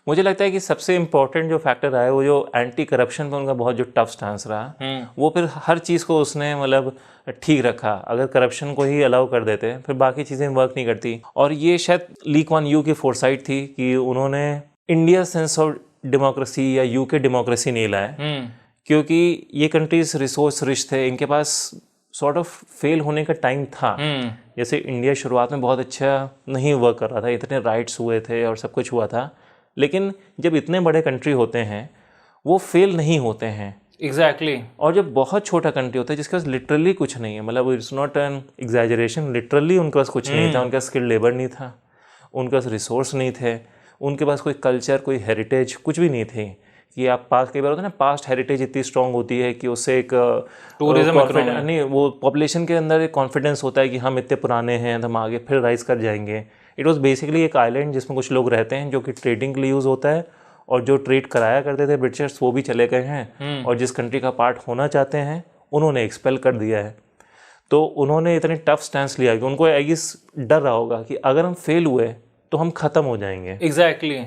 मुझे लगता है कि सबसे इम्पोर्टेंट जो फैक्टर रहा है वो जो एंटी करप्शन पे उनका बहुत जो टफ स्टांस रहा, वो फिर हर चीज़ को उसने मतलब ठीक रखा। अगर करप्शन को ही अलाउ कर देते फिर बाकी चीज़ें वर्क नहीं करती। और ये शायद ली क्वान यू की फोरसाइट थी कि उन्होंने इंडिया सेंस ऑफ डेमोक्रेसी या यूके डेमोक्रेसी नहीं लाया, क्योंकि ये कंट्रीज रिसोर्स रिच थे, इनके पास सॉर्ट ऑफ फेल होने का टाइम था। जैसे इंडिया शुरुआत में बहुत अच्छा नहीं वर्क कर रहा था, इतने राइट्स हुए थे और सब कुछ हुआ था, लेकिन जब इतने बड़े कंट्री होते हैं वो फेल नहीं होते हैं। एग्जैक्टली। और जब बहुत छोटा कंट्री होता है जिसके पास लिटरली कुछ नहीं है, मतलब it's not an exaggeration, literally उनके पास कुछ नहीं था, उनके पास स्किल्ड लेबर नहीं था, उनके पास रिसोर्स नहीं थे, उनके पास कोई कल्चर, कोई हेरिटेज कुछ भी नहीं थी। कि आप पास, कई बार होता है ना, पास्ट हेरिटेज इतनी स्ट्रांग होती है कि उससे एक टूरिज्म नहीं, वो पॉपुलेशन के अंदर एक कॉन्फिडेंस होता है कि हम इतने पुराने हैं तो हम आगे फिर राइज कर जाएंगे। इट वॉज बेसिकली एक आइलैंड जिसमें कुछ लोग रहते हैं जो कि ट्रेडिंग के लिए यूज़ होता है, और जो ट्रेड कराया करते थे ब्रिटिशर्स वो भी चले गए हैं, और जिस कंट्री का पार्ट होना चाहते हैं उन्होंने एक्सपेल कर दिया है। तो उन्होंने इतने टफ स्टैंस लिया कि उनको आई गेस डर रहा होगा कि अगर हम फेल हुए तो हम ख़त्म हो जाएंगे। एग्जैक्टली।